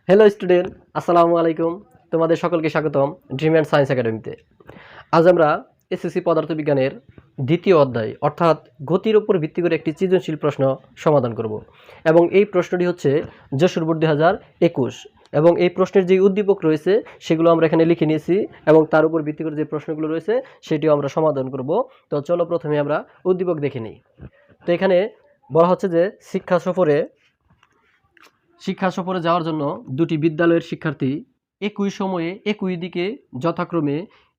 Hello student, আসসালামু আলাইকুম। তোমাদের সকলকে স্বাগতম ড্রিম অ্যান্ড সায়েন্স একাডেমিতে। আজ আমরা এসএসসি পদার্থবিজ্ঞানের দ্বিতীয় অধ্যায় অর্থাৎ গতির উপর ভিত্তি করে একটি সৃজনশীল প্রশ্ন সমাধান করব। এবং এই প্রশ্নটি হচ্ছে যশোর বোর্ড 2021 এবং এই প্রশ্নের যে উদ্দীপক রয়েছে সেগুলো আমরা এখানে লিখে নিয়েছি এবং তার উপর ভিত্তি করে যে প্রশ্নগুলো রয়েছে সেটিও আমরা সমাধান করব। তো চলো প্রথমে আমরা উদ্দীপক দেখে নিই। তো এখানে বলা হচ্ছে যে শিক্ষা সফরে যাওয়ার জন্য দুটি বিদ্যালয়ের শিক্ষার্থী একই সময়ে একই দিকে যথাক্রমে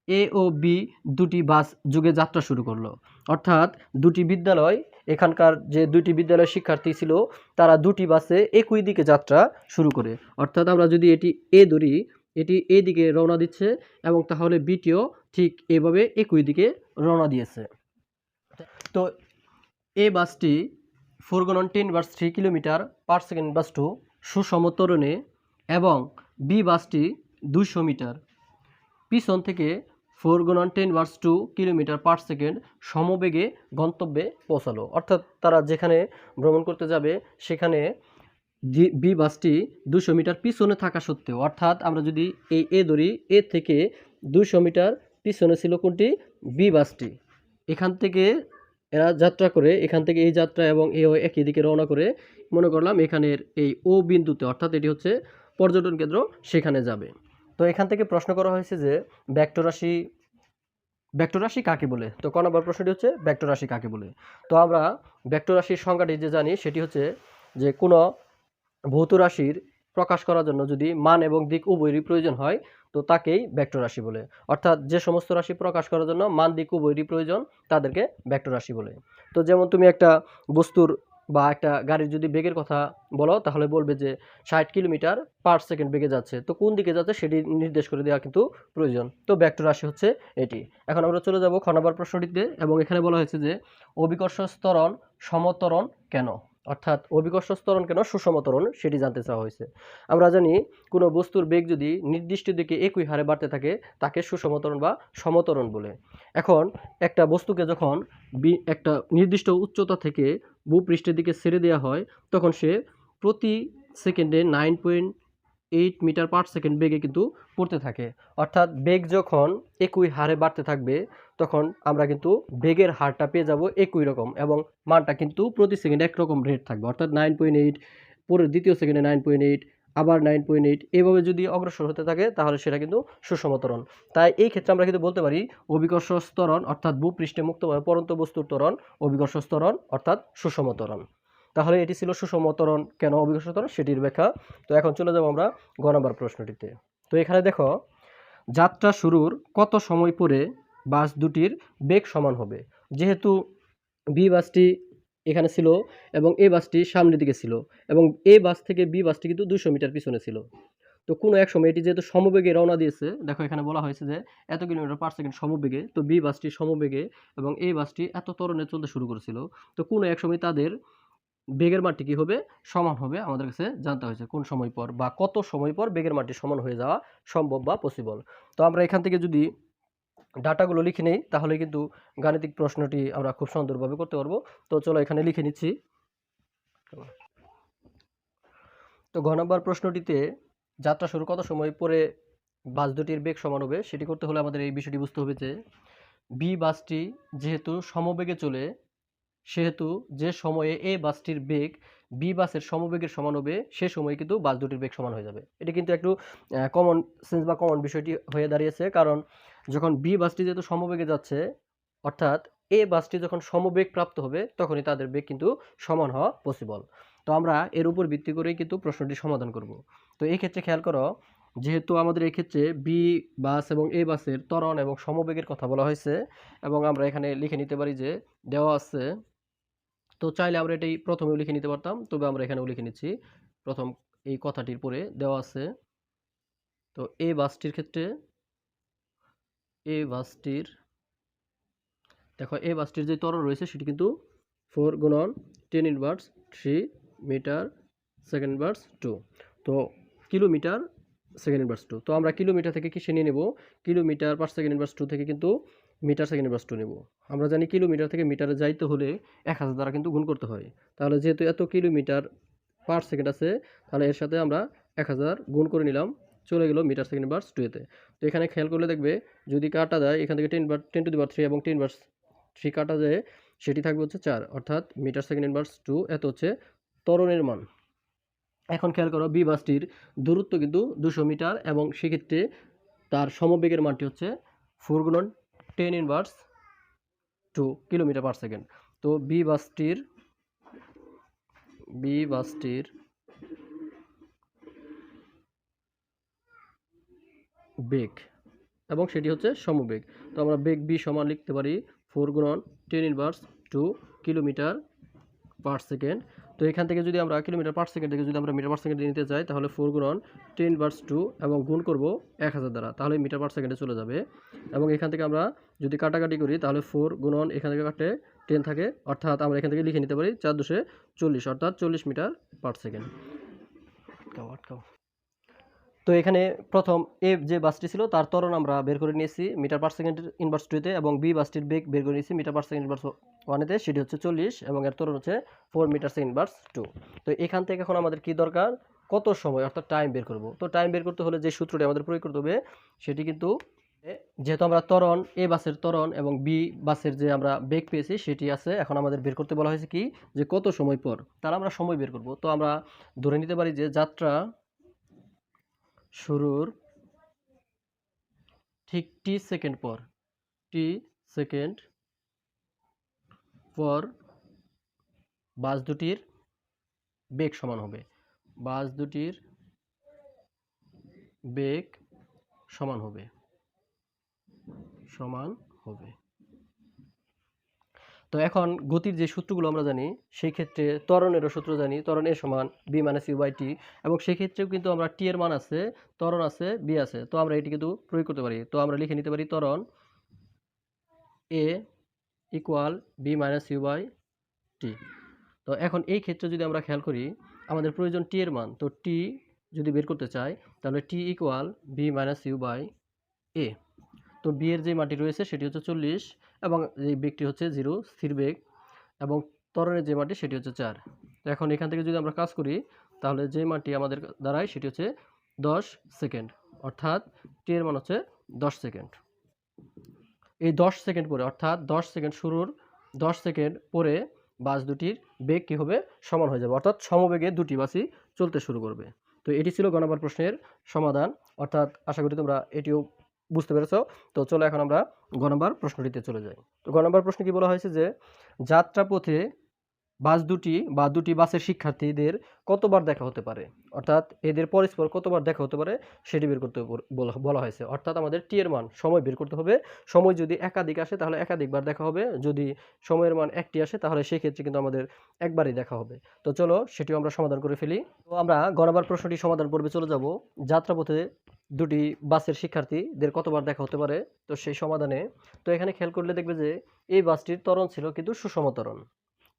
এ ও বি দুটি বাস যোগে যাত্রা শুরু করলো। অর্থাৎ দুটি বিদ্যালয়, এখানকার যে দুটি বিদ্যালয়ের শিক্ষার্থী ছিল তারা দুটি বাসে একই দিকে যাত্রা শুরু করে। অর্থাৎ আমরা যদি এটি এ ধরি, এটি এ দিকে রওনা দিচ্ছে এবং তাহলে বিটিও ঠিক এভাবে একই দিকে রওনা দিয়েছে। তো এ বাসটি 4×10^3 kilometre per second bus to সুষম ত্বরণে এবং বি বাসটি 200 মিটার পিছন থেকে 4×10^2 কিলোমিটার পার সেকেন্ড সমবেগে গন্তব্যে পৌঁছালো। অর্থাৎ তারা যেখানে ভ্রমণ করতে যাবে সেখানে বি বাসটি 200 মিটার পিছনে থাকা সত্ত্বেও, অর্থাৎ আমরা যদি এই এ ধরি, এ থেকে 200 মিটার পিছনে ছিল কোনটি? বি বাসটি। এখান থেকে এরা যাত্রা করে, এখান থেকে এই যাত্রা এবং একই দিকে রওনা করে মনে করলাম এখানের এই ও বিন্দুতে, অর্থাৎ এটি হচ্ছে পর্যটন কেন্দ্র, সেখানে যাবে। তো এখান থেকে প্রশ্ন করা হয়েছে যে ভেক্টর রাশি কাকে বলে। তো ক নম্বর প্রশ্নটি হচ্ছে ভেক্টর রাশি কাকে বলে। তো আমরা ভেক্টর রাশির সংজ্ঞাটি যে জানি সেটি হচ্ছে যে কোনো ভৌত রাশির প্রকাশ করার জন্য যদি মান এবং দিক উভয়েরই প্রয়োজন হয় তো তাকেই ভেক্টর রাশি বলে। অর্থাৎ যে সমস্ত রাশি প্রকাশ করার জন্য মান দিক উভয়েরই প্রয়োজন তাদেরকে ভেক্টর রাশি বলে। তো যেমন তুমি একটা বস্তুর বা একটা গাড়ির যদি বেগের কথা বলো তাহলে বলবে যে 60 কিলোমিটার পার সেকেন্ড বেগে যাচ্ছে, তো কোন দিকে যাচ্ছে সেটি নির্দেশ করে দেওয়া কিন্তু প্রয়োজন। তো ভেক্টর রাশি হচ্ছে এটি। এখন আমরা চলে যাব খ নম্বর প্রশ্নটিতে এবং এখানে বলা হয়েছে যে অভিকর্ষ ত্বরণ সমত্বরণ কেন, অর্থাৎ অভিকর্ষ ত্বরণ কেন সুষম ত্বরণ সেটি জানতে চাওয়া হয়েছে। আমরা জানি কোনো বস্তুর বেগ যদি নির্দিষ্ট দিকে একই হারে বাড়তে থাকে তাকে সুষম ত্বরণ বা সমত্বরণ বলে। এখন একটা বস্তুকে যখন একটা নির্দিষ্ট উচ্চতা থেকে ভূপৃষ্ঠের দিকে ছেড়ে দেওয়া হয় তখন সে প্রতি সেকেন্ডে 9.8 মিটার পার সেকেন্ড বেগে কিন্তু পড়তে থাকে। অর্থাৎ বেগ যখন একই হারে বাড়তে থাকবে তখন আমরা কিন্তু বেগের হারটা পেয়ে যাব একই রকম এবং মানটা কিন্তু প্রতি সেকেন্ডে একরকম রেট থাকবে। অর্থাৎ 9.8, পরের দ্বিতীয় সেকেন্ডে 9.8, আবার 9.8, এভাবে যদি অগ্রসর হতে থাকে তাহলে সেটা কিন্তু সুষম ত্বরণ। তাই এই ক্ষেত্রে আমরা কিন্তু বলতে পারি অভিকর্ষ ত্বরণ অর্থাৎ ভূপৃষ্ঠে মুক্তভাবে পড়ন্ত বস্তুর ত্বরণ অভিকর্ষ ত্বরণ অর্থাৎ সুষম ত্বরণ। তাহলে এটি ছিল সুষম ত্বরণ কেন অভিকর্ষ ত্বরণ সেটির ব্যাখ্যা। তো এখন চলে যাব আমরা গ নম্বর প্রশ্নটিতে। তো এখানে দেখো, যাত্রা শুরুর কত সময় পরে বাস দুটির বেগ সমান হবে। যেহেতু বি বাসটি এখানে ছিল এবং এ বাসটি সামনের দিকে ছিল এবং এ বাস থেকে বি বাসটি কিন্তু 200 মিটার পিছনে ছিল। তো কোনো এক সময় এটি যেহেতু সমবেগে রওনা দিয়েছে, দেখো এখানে বলা হয়েছে যে এত কিলোমিটার পার সেকেন্ড সমবেগে, তো বি বাসটি সমবেগে এবং এই বাসটি এত ত্বরণে চলতে শুরু করেছিল। তো কোনো এক সময় তাদের বেগের মানটি কি হবে? সমান হবে। আমাদের কাছে জানতে হয়েছে কোন সময় পর বা কত সময় পর বেগের মানটি সমান হয়ে যাওয়া সম্ভব বা পসিবল। তো আমরা এখান থেকে যদি ডাটাগুলো লিখে নেই তাহলে কিন্তু গাণিতিক প্রশ্নটি আমরা খুব সুন্দরভাবে করতে পারবো। তো চলো এখানে লিখে নিচ্ছি। তো ঘ নম্বর প্রশ্নটিতে যাত্রা শুরু কত সময় পরে বাস দুটির বেগ সমান হবে সেটি করতে হলে আমাদের এই বিষয়টি বুঝতে হবে যে বি বাসটি যেহেতু সমবেগে চলে সেহেতু যে সময়ে এ বাসটির বেগ বি বাসের সমবেগের সমান হবে সে সময় কিন্তু বাস দুটির বেগ সমান হয়ে যাবে। এটি কিন্তু একটু কমন সেন্স বা কমন বিষয়টি হয়ে দাঁড়িয়েছে, কারণ যখন বি বাসটি যেহেতু সমবেগে যাচ্ছে অর্থাৎ এ বাসটি যখন সমবেগ প্রাপ্ত হবে তখনই তাদের বেগ কিন্তু সমান হওয়া পসিবল। তো আমরা এর উপর ভিত্তি করেই কিন্তু প্রশ্নটি সমাধান করব। তো এই ক্ষেত্রে খেয়াল করো, যেহেতু আমাদের এই ক্ষেত্রে বি বাস এবং এ বাসের ত্বরণ এবং সমবেগের কথা বলা হয়েছে এবং আমরা এখানে লিখে নিতে পারি যে দেওয়া আছে, তো চাইলে আমরা এটাই প্রথমেও লিখে নিতে পারতাম, তবে আমরা এখানেও লিখে নিচ্ছি প্রথম এই কথাটির পরে দেওয়া আছে। তো এ বাসটির ক্ষেত্রে দেখো এ বাসটির যে ত্বরণ রয়েছে সেটি কিন্তু 4×10^3 মিটার সেকেন্ড ইনভার্স 2, তো কিলোমিটার সেকেন্ড ইনভার্স 2। তো আমরা কিলোমিটার থেকে কিসে নিয়ে নেব? কিলোমিটার পার সেকেন্ড ইনভার্স 2 থেকে কিন্তু মিটার সেকেন্ড ইনভার্স 2 নেব। আমরা জানি কিলোমিটার থেকে মিটারে যাইতে হলে 1000 দ্বারা কিন্তু গুণ করতে হয়। তাহলে যেহেতু এত কিলোমিটার পার সেকেন্ড আছে তাহলে এর সাথে আমরা 1000 গুণ করে নিলাম, চলে গেল মিটার সেকেন্ড ইনভার্স 2 তে। তো এখানে খেয়াল করলে দেখবে যদি কাটা যায় এখান থেকে 10 টু দি পাওয়ার 3 এবং 10 ইনভার্স 3 কাটা যায়, সেটি থাকবে হচ্ছে 4, অর্থাৎ মিটার সেকেন্ড ইনভার্স 2 এত হচ্ছে ত্বরণের মান। এখন খেয়াল করো বি বাসটির দূরত্ব কিন্তু 200 মিটার এবং সেক্ষেত্রে তার সমবেগের মানটি হচ্ছে 4 গুণন 10 ইনভার্স 2 কিলোমিটার পার সেকেন্ড। তো বি বাসটির বেগ এবং সেটি হচ্ছে সমবেগ। তো আমরা বেগ বি সমান লিখতে পারি 4 গুণন 10 ইনভার্স 2 কিলোমিটার পার সেকেন্ড। তো এখান থেকে যদি আমরা কিলোমিটার পার সেকেন্ড থেকে যদি আমরা মিটার পার সেকেন্ডে নিতে চাই, তাহলে 4 গুণন 10 ইনভার্স 2 এবং গুণ করব 1000 দ্বারা, তাহলে মিটার পার সেকেন্ডে চলে যাবে। এবং এখান থেকে আমরা যদি কাটাকাটি করি তাহলে 4 গুণন এখান থেকে কাটলে 10 থাকে, অর্থাৎ আমরা এখান থেকে লিখে নিতে পারি 4×240, অর্থাৎ 40 মিটার পার সেকেন্ড। তো এখানে প্রথম এ যে বাসটি ছিল তার ত্বরণ আমরা বের করে নিয়েছি মিটার পার সেকেন্ড ইনভার্স 2-তে, এবং বি বাসটির বেগ বের করে নিয়েছি মিটার পার সেকেন্ড ইনভার্স 1-তে, সেটি হচ্ছে 40 এবং এর ত্বরণ হচ্ছে 4 মিটার সেকেন্ড ইনভার্স 2। তো এখান থেকে এখন আমাদের কি দরকার, কত সময় অর্থাৎ টাইম বের করব। তো টাইম বের করতে হলে যে সূত্রটি আমাদের প্রয়োগ করতে হবে সেটি কিন্তু, যেহেতু আমরা ত্বরণ এ বাসের ত্বরণ এবং বি বাসের যে আমরা বেগ পেয়েছি সেটি আছে, এখন আমাদের বের করতে বলা হয়েছে কি যে কত সময় পর, তাহলে আমরা সময় বের করব। তো আমরা ধরে নিতে পারি যে যাত্রা শুরুর ঠিক টি সেকেন্ড পর বাস দুটির বেগ সমান হবে, সমান হবে। তো এখন গতির যে সূত্রগুলো আমরা জানি, সেই ক্ষেত্রে ত্বরণেরও সূত্র জানি, ত্বরণ এ সমান বি মাইনাস ইউ বাই টি, এবং সেই ক্ষেত্রেও কিন্তু আমরা টি এর মান আছে, ত্বরণ আছে, বি আছে, তো আমরা এটি কিন্তু প্রয়োগ করতে পারি। তো আমরা লিখে নিতে পারি ত্বরণ A equal B minus you by T. তো এখন এই ক্ষেত্রে যদি আমরা খেয়াল করি আমাদের প্রয়োজন টি এর মান, তো টি যদি বের করতে চাই তাহলে t equal B minus you by a. তো বি এর যে মানটি রয়েছে সেটি হচ্ছে 40 এবং এই বেগটি হচ্ছে 0 স্থির বেগ, এবং ত্বরণের যে মানটি সেটি হচ্ছে 4। তো এখন এখান থেকে যদি আমরা কাজ করি তাহলে যে মানটি আমাদের দাঁড়ায় সেটি হচ্ছে 10 সেকেন্ড, অর্থাৎ টি এর মান হচ্ছে 10 সেকেন্ড। এই 10 সেকেন্ড পরে, অর্থাৎ 10 সেকেন্ড শুরুর 10 সেকেন্ড পরে বাস দুটির বেগ কী হবে, সমান হয়ে যাবে, অর্থাৎ সমবেগে দুটি বাসই চলতে শুরু করবে। তো এটি ছিল গ নম্বর প্রশ্নের সমাধান, অর্থাৎ আশা করি তোমরা এটিও বুঝতে পেরেছো। তো চলো এখন আমরা গ নম্বর প্রশ্নটিতে চলে যাই। তো গ নম্বর প্রশ্নে কি বলা হয়েছে যে যাত্রাপথে বাস দুটি বা দুটি বাসের শিক্ষার্থীদের কতবার দেখা হতে পারে, অর্থাৎ এদের পরস্পর কতবার দেখা হতে পারে সেটি বের করতে বলা হয়েছে। অর্থাৎ আমাদের টি এর মান সময় বের করতে হবে, সময় যদি একাধিক আসে তাহলে একাধিকবার দেখা হবে, যদি সময়ের মান একটি আসে তাহলে সেই ক্ষেত্রে কিন্তু আমাদের একবারই দেখা হবে। তো চলো সেটিও আমরা সমাধান করে ফেলি। তো আমরা গ নম্বর প্রশ্নটি সমাধান পর্বে চলে যাব। যাত্রাপথে দুটি বাসের শিক্ষার্থীদের কতবার দেখা হতে পারে, তো সেই সমাধানে তো এখানে খেয়াল করলে দেখবে যে এই বাসটির ত্বরণ ছিল কিন্তু সুষম ত্বরণ,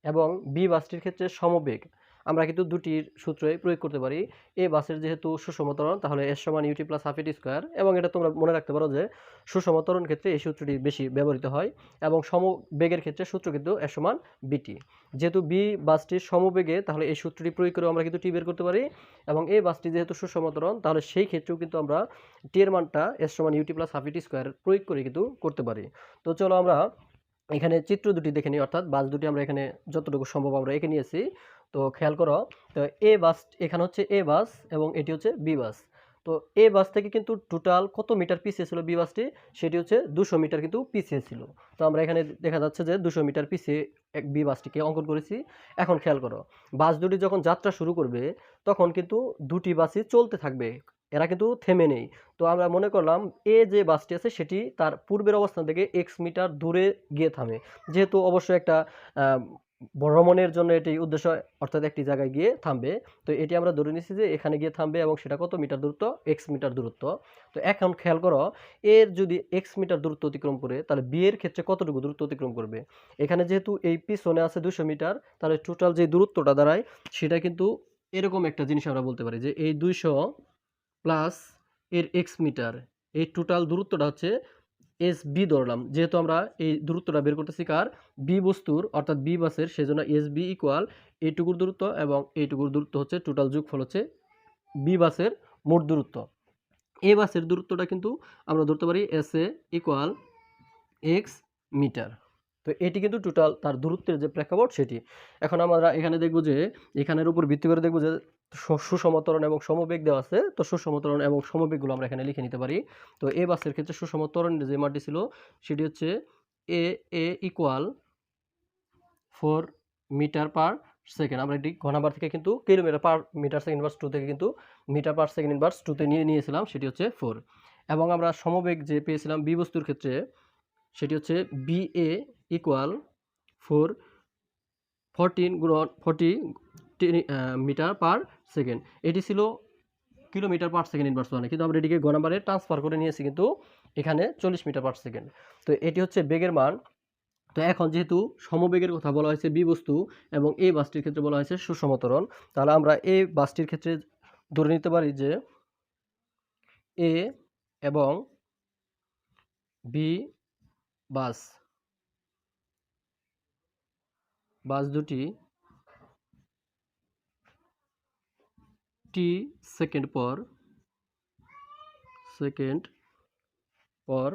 এবং বি বাসটির ক্ষেত্রে সমবেগ। আমরা কিন্তু দুটির সূত্রই প্রয়োগ করতে পারি। এ বাসের যেহেতু সুষম ত্বরণ তাহলে এস সমান ইউটি প্লাস হাফ ইটি স্কোয়ার, এবং এটা তোমরা মনে রাখতে পারো যে সুষম ত্বরণ ক্ষেত্রে এই সূত্রটি বেশি ব্যবহৃত হয়, এবং সমবেগের ক্ষেত্রে সূত্র কিন্তু এস সমান বিটি। যেহেতু বি বাসটির সমবেগে তাহলে এই সূত্রটি প্রয়োগ করে আমরা কিন্তু টি বের করতে পারি, এবং এই বাসটি যেহেতু সুষম ত্বরণ তাহলে সেই ক্ষেত্রেও কিন্তু আমরা টি এর মানটা এস সমান ইউটি প্লাস হাফ ইটি স্কোয়ার প্রয়োগ করে কিন্তু করতে পারি। তো চলো আমরা এখানে চিত্র দুটি দেখে নিই, অর্থাৎ বাস দুটি আমরা এখানে যতটুকু সম্ভব আমরা এঁকে নিয়েছি। তো খেয়াল করো, তো এ বাস এখানে হচ্ছে এ বাস এবং এটি হচ্ছে বি বাস। তো এ বাস থেকে কিন্তু টোটাল কত মিটার পিছিয়ে ছিল বি বাসটি, সেটি হচ্ছে 200 মিটার কিন্তু পিছিয়ে ছিল। তো আমরা এখানে দেখা যাচ্ছে যে 200 মিটার পিছিয়ে এক বি বাসটিকে অঙ্কন করেছি। এখন খেয়াল করো, বাস দুটি যখন যাত্রা শুরু করবে তখন কিন্তু দুটি বাসই চলতে থাকবে, এরা কিন্তু থেমে নেই। তো আমরা মনে করলাম এ যে বাসটি আছে সেটি তার পূর্বের অবস্থান থেকে এক্স মিটার দূরে গিয়ে থামে, যেহেতু অবশ্যই একটা ভ্রমণের জন্য এটি উদ্দেশ্য, অর্থাৎ একটি জায়গায় গিয়ে থামবে। তো এটি আমরা ধরে নিচ্ছি যে এখানে গিয়ে থামবে, এবং সেটা কত মিটার দূরত্ব, এক্স মিটার দূরত্ব। তো এখন খেয়াল করো, এর যদি এক্স মিটার দূরত্ব অতিক্রম করে তাহলে বি এর ক্ষেত্রে কতটুকু দূরত্ব অতিক্রম করবে। এখানে যেহেতু এই পিছনে আছে 200 মিটার, তাহলে টোটাল যে দূরত্বটা দাঁড়ায় সেটা কিন্তু এরকম একটা জিনিস আমরা বলতে পারি যে এই 200 প্লাস এর এক্স মিটার, এই টোটাল দূরত্বটা হচ্ছে এস বি ধরলাম, যেহেতু আমরা এই দূরত্বটা বের করতেছি কার, বি বস্তুর, অর্থাৎ বি বাসের, সেজন্য এস বি ইকুয়াল এইটুকুর দূরত্ব এবং এইটুকুর দূরত্ব হচ্ছে টোটাল যোগফল হচ্ছে বি বাসের মোট দূরত্ব। এ বাসের দূরত্বটা কিন্তু আমরা ধরতে পারি S a equal x metre. তো এটি কিন্তু টোটাল তার দূরত্বের যে প্রেক্ষাপট সেটি। এখন আমরা এখানে দেখব যে এখানের উপর ভিত্তি করে দেখব যে সুষম ত্বরণ এবং সমবেগ দেওয়া আছে। তো সুষম ত্বরণ এবং সমবেগগুলো আমরা এখানে লিখে নিতে পারি। তো এ বাসের ক্ষেত্রে সুষম ত্বরণের যে মানটি ছিল সেটি হচ্ছে a equal 4 metre per second. আমরা এটি ঘন নাম্বার থেকে কিন্তু kilometre per metre second inverse 2 থেকে কিন্তু মিটার পার সেকেন্ড ইনভার্স 2 তে নিয়েছিলাম, সেটি হচ্ছে 4। এবং আমরা সমবেগ যে পেয়েছিলাম বি বস্তুর ক্ষেত্রে সেটি হচ্ছে B A equal 40 metre per second. এটি ছিল কিলোমিটার পার সেকেন্ড ইনভার্স 1, কিন্তু আমরা এটিকে ঘন নাম্বারে ট্রান্সফার করে নিয়েছি কিন্তু এখানে 40 মিটার পার সেকেন্ড। তো এটি হচ্ছে বেগের মান। তো এখন যেহেতু সমবেগের কথা বলা হয়েছে বি বস্তু এবং এই বাসটির ক্ষেত্রে বলা হয়েছে সুষম ত্বরণ, তাহলে আমরা এই বাসটির ক্ষেত্রে ধরে নিতে পারি যে এ এবং বি বাস দুটি টি সেকেন্ড পর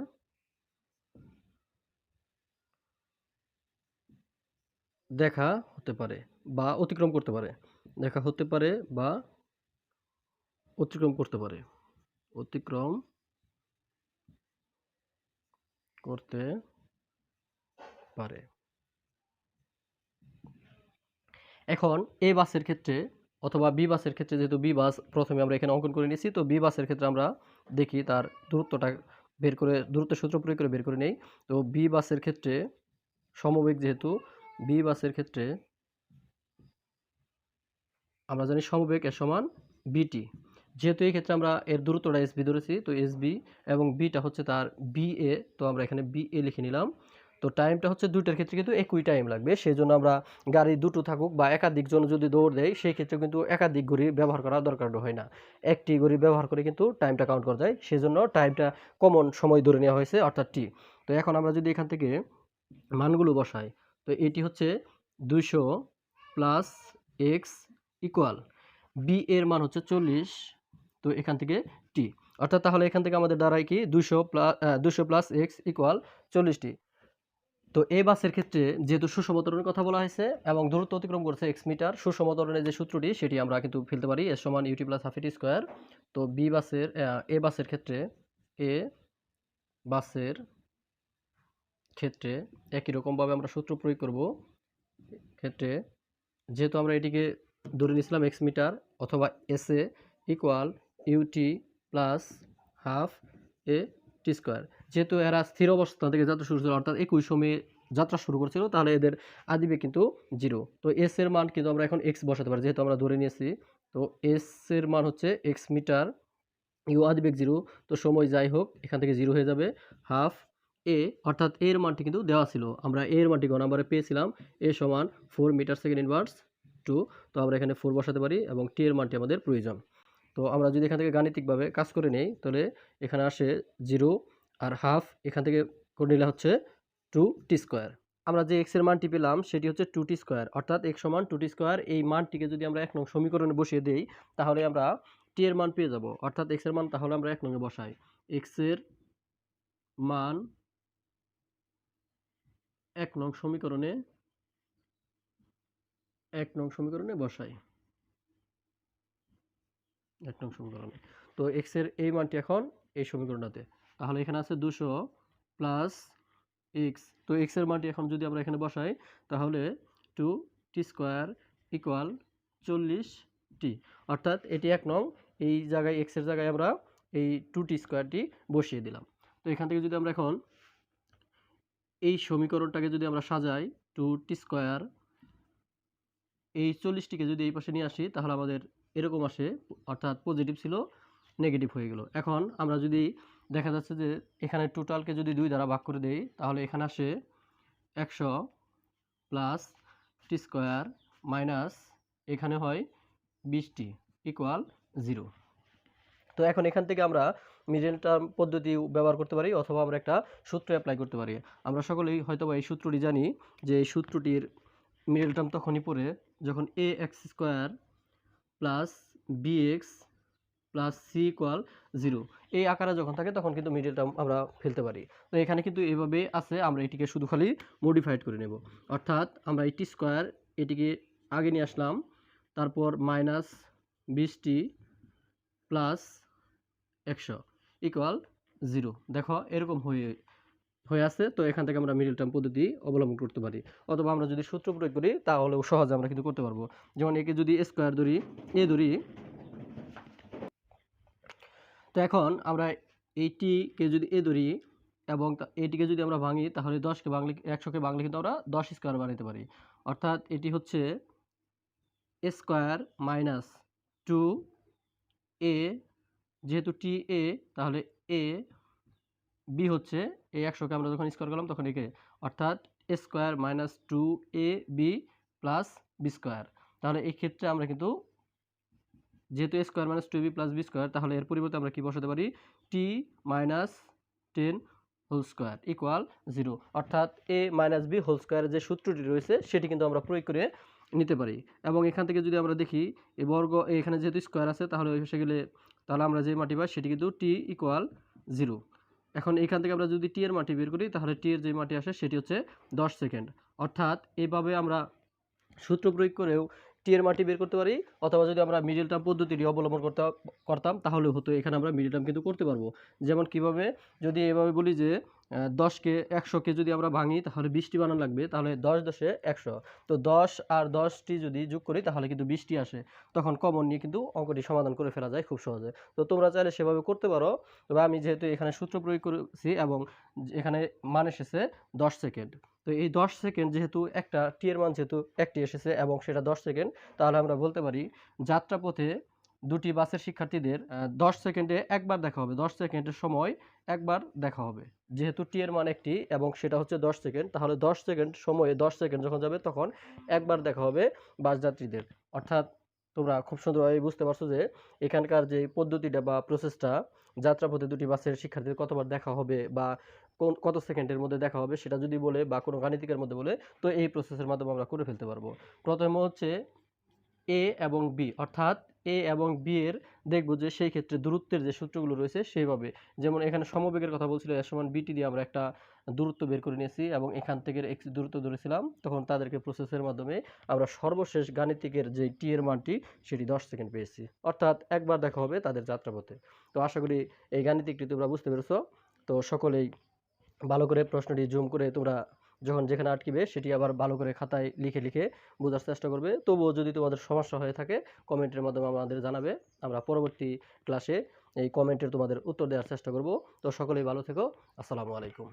দেখা হতে পারে বা অতিক্রম করতে পারে। দেখা হতে পারে বা অতিক্রম করতে পারে। অতিক্রম করতে পারে। এখন এ বাসের ক্ষেত্রে অথবা বি বাসের ক্ষেত্রে, যেহেতু বি বাস প্রথমে আমরা এখানে অঙ্কন করে নিয়েছি, তো বি বাসের ক্ষেত্রে আমরা দেখি তার দূরত্বটা বের করে দূরত্বের সূত্র প্রয়োগ করে বের করে নেই। তো বি বাসের ক্ষেত্রে সমবেগ, যেহেতু বি বাসের ক্ষেত্রে আমরা জানি সমবেগ এর সমান বিটি। যেহেতু এই ক্ষেত্রে আমরা এর দূরত্বটা এস বি ধরেছি, তো এস বি এবং বিটা হচ্ছে তার বি এ, তো আমরা এখানে বি এ লিখে নিলাম। তো টাইমটা হচ্ছে দুইটার ক্ষেত্রে কিন্তু একই টাইম লাগবে, সেই জন্য আমরা গাড়ি দুটো থাকুক বা একাধিক জন যদি দৌড় দেয় সেই ক্ষেত্রে কিন্তু একাধিক ঘড়ি ব্যবহার করার দরকার হয় না, একটি ঘড়ি ব্যবহার করে কিন্তু টাইমটা কাউন্ট করা যায়, সেই জন্য টাইমটা কমন সময় ধরে নেওয়া হয়েছে, অর্থাৎ টি। তো এখন আমরা যদি এখান থেকে মানগুলো বসাই, তো এটি হচ্ছে 200 প্লাস এক্স ইকুয়াল বি এর মান হচ্ছে 40, তো এখান থেকে টি, অর্থাৎ তাহলে এখান থেকে আমাদের দাঁড়ায় কি 200 প্লাস এক্স ইকুয়াল 40টি। তো এই বাসের ক্ষেত্রে যেহেতু সুষম ত্বরণের কথা বলা হয়েছে এবং দূরত্ব অতিক্রম করছে এক্স মিটার, সুষম ত্বরণের যে সূত্রটি সেটি আমরা কিন্তু ফেলতে পারি, এস সমান ইউটি প্লাস হাফ ইটি স্কোয়ার। তো বি বাসের এ বাসের ক্ষেত্রে এ বাসের ক্ষেত্রে একই রকমভাবে আমরা সূত্র প্রয়োগ করব। ক্ষেত্রে যেহেতু আমরা এটিকে ধরে নিয়েছিলাম এক্স মিটার অথবা S a equal u t plus half a t square, যেহেতু এরা স্থির অবস্থা থেকে যাত্রা শুরু ছিল অর্থাৎ একই সময়ে যাত্রা শুরু করছিল, তাহলে এদের আদিবে কিন্তু 0। তো এস এর মান কিন্তু আমরা এখন এক্স বসাতে পারি, যেহেতু আমরা ধরে নিয়েছি। তো এস এর মান হচ্ছে এক্স মিটার, ইউ আদিবেগ 0, তো সময় যাই হোক এখান থেকে 0 হয়ে যাবে, হাফ এ, অর্থাৎ এর মানটি কিন্তু দেওয়া ছিল, আমরা এর মানটি গ নাম্বারে পেয়েছিলাম, এ সমান 4 মিটার সেকেন্ড ইনভার্স 2, তো আমরা এখানে 4 বসাতে পারি এবং টি এর মানটি আমাদের প্রয়োজন। তো আমরা যদি এখান থেকে গাণিতিকভাবে কাজ করে নেই, তাহলে এখানে আসে 0 আর হাফ এখান থেকে করে নিলে হচ্ছে 2t স্কোয়ার। আমরা যে x এর মানটি পেলাম সেটি হচ্ছে 2t স্কোয়ার, অর্থাৎ x সমান 2t স্কোয়ার। এই মানটিকে যদি আমরা 1 নং সমীকরণে বসিয়ে দেই তাহলে আমরা t এর মান পেয়ে যাব, অর্থাৎ x এর মান তাহলে আমরা 1 নং এ বসাই, x এর মান 1 নং সমীকরণে বসাই, 1 নং সমীকরণে। তো x এর এই মানটি এখন এই সমীকরণটাতে, তাহলে এখানে আছে 200 প্লাস x, তো x এর মানটি এখন যদি আমরা এখানে বসাই তাহলে 2t স্কোয়ার ইকুয়াল 40t, অর্থাৎ এটি 1 নং, এই জায়গায় x এর জায়গায় আমরা এই 2t স্কোয়ারটি বসিয়ে দিলাম। তো এখান থেকে যদি আমরা এখন এই সমীকরণটাকে যদি আমরা সাজাই, 2t স্কোয়ার, এই 40টিকে যদি এই পাশে নিয়ে আসি তাহলে আমাদের এরকম আসে, অর্থাৎ পজিটিভ ছিল নেগেটিভ হয়ে গেল। এখন আমরা যদি দেখা যাচ্ছে যে এখানে টোটালকে যদি 2 দ্বারা ভাগ করে দেই তাহলে এখানে আসে 100 প্লাস টি স্কোয়ার মাইনাস এখানে হয় 20টি ইকুয়াল 0। তো এখন এখান থেকে আমরা মিডল টার্ম পদ্ধতি ব্যবহার করতে পারি অথবা আমরা একটা সূত্র অ্যাপ্লাই করতে পারি। আমরা সকলেই হয়তো এই সূত্রটি জানি, যে এই সূত্রটির মিডল টার্ম তখনই পড়ে যখন a x square plus b x plus c equal 0 এই আকারে যখন থাকে তখন কিন্তু মিডল টার্ম আমরা ফেলতে পারি। তো এখানে কিন্তু এভাবে আছে, আমরা এটিকে শুধু খালি মডিফাইড করে নেব। অর্থাৎ আমরা টি স্কোয়ার এটিকে আগে নিয়ে আসলাম, তারপর মাইনাস 20t প্লাস 100 ইকুয়াল 0। দেখো এরকম হয়ে আছে। তো এখান থেকে আমরা মিডল টার্ম পদ্ধতি অবলম্বন করতে পারি, অথবা আমরা যদি সূত্র প্রয়োগ করি তাহলেও সহজে আমরা কিন্তু করতে পারবো। যেমন একে যদি স্কোয়ার ধরি, এ ধরি, তো এখন আমরা এইটিকে যদি এ ধরি এবং এটিকে যদি আমরা ভাঙি তাহলে 10কে ভাঙলে 100কে ভাঙলে কিন্তু আমরা 10 স্কোয়ার বানাতে পারি। অর্থাৎ এটি হচ্ছে এ স্কোয়ার মাইনাস 2a, যেহেতু টি এ তাহলে এ, বি হচ্ছে এই 100কে আমরা যখন স্কোয়ার করলাম তখন একে, অর্থাৎ a square minus 2ab plus b square. তাহলে এই ক্ষেত্রে আমরা কিন্তু যেহেতু a square minus 2ab plus b square, তাহলে এর পরিবর্তে আমরা কি বসাতে পারি, t minus 10 whole square equal 0। অর্থাৎ এ মাইনাস বি হোল স্কোয়ারের যে সূত্রটি রয়েছে সেটি কিন্তু আমরা প্রয়োগ করে নিতে পারি। এবং এখান থেকে যদি আমরা দেখি এই বর্গ এখানে যেহেতু স্কোয়ার আছে তাহলে এসে গেলে তাহলে আমরা যে মাটি পাই সেটি কিন্তু টি ইকুয়াল 0। এখন এখান থেকে আমরা যদি টি এর মাটি বের করি তাহলে টি এর যে মাটি আসে সেটি হচ্ছে 10 সেকেন্ড। অর্থাৎ এইভাবে আমরা সূত্র প্রয়োগ করেও টি এর মাটি বের করতে পারি, অথবা যদি আমরা মিডল টার্ম পদ্ধতিটি অবলম্বন করতাম তাহলে হতো এখানে আমরা মিডল টার্ম কিন্তু করতে পারবো। যেমন কিভাবে, যদি এভাবে বলি যে 10কে 100কে যদি আমরা ভাঙি তাহলে 20টি বানান লাগবে, তাহলে 10 10 100, তো 10 আর 10টি যদি যোগ করি তাহলে কিন্তু 20টি আসে। তখন কমন নিয়ে কিন্তু অঙ্কটি সমাধান করে ফেলা যায় খুব সহজে। তো তোমরা চাইলে সেভাবে করতে পারো। তবে আমি যেহেতু এখানে সূত্র প্রয়োগ করেছি এবং এখানে মান এসেছে 10 সেকেন্ড, তো এই 10 সেকেন্ড যেহেতু একটা টি এর মান যেহেতু একটি এসেছে এবং সেটা 10 সেকেন্ড, তাহলে আমরা বলতে পারি যাত্রাপথে দুটি বাসের শিক্ষার্থীদের 10 সেকেন্ডে একবার দেখা হবে, 10 সেকেন্ডের সময় একবার দেখা হবে। যেহেতু টি এর মান একটি এবং সেটা হচ্ছে 10 সেকেন্ড, তাহলে 10 সেকেন্ড সময়ে 10 সেকেন্ড যখন যাবে তখন একবার দেখা হবে বাস যাত্রীদের। অর্থাৎ তোমরা খুব সুন্দরভাবে বুঝতে পারছো যে এখানকার যে পদ্ধতিটা বা প্রসেসটা, যাত্রাপথে দুটি বাসের শিক্ষার্থীদের কতবার দেখা হবে বা কত সেকেন্ডের মধ্যে দেখা হবে সেটা যদি বলে বা কোনো গাণিতিকের মধ্যে বলে, তো এই প্রসেসের মাধ্যমে আমরা করে ফেলতে পারবো। প্রথমে হচ্ছে এ এবং বি, অর্থাৎ এ এবং বি এর দেখবো যে সেই ক্ষেত্রে দূরত্বের যে সূত্রগুলো রয়েছে সেইভাবে, যেমন এখানে সমবেগের কথা বলছিল এর সমান বিটি দিয়ে আমরা একটা দূরত্ব বের করে নিয়েছি এবং এখান থেকে এক্স দূরত্ব ধরেছিলাম, তখন তাদেরকে প্রসেসের মাধ্যমে আমরা সর্বশেষ গাণিতিকের যে টি এর মানটি সেটি 10 সেকেন্ড পেয়েছি। অর্থাৎ একবার দেখা হবে তাদের যাত্রাপথে। তো আশা করি এই গাণিতিকটি তোমরা বুঝতে পেরেছো। তো সকলেই ভালো করে প্রশ্নটি জুম করে তোমরা যখন যেখানে আটকিবে সেটি আবার ভালো করে খাতায় লিখে লিখে বোঝার চেষ্টা করবে। তবুও যদি তোমাদের সমস্যা হয়ে থাকে কমেন্টের মাধ্যমে আমাদের জানাবে, আমরা পরবর্তী ক্লাসে এই কমেন্টের তোমাদের উত্তর দেওয়ার চেষ্টা করব। তো সকলেই ভালো থেকো। আসসালামু আলাইকুম।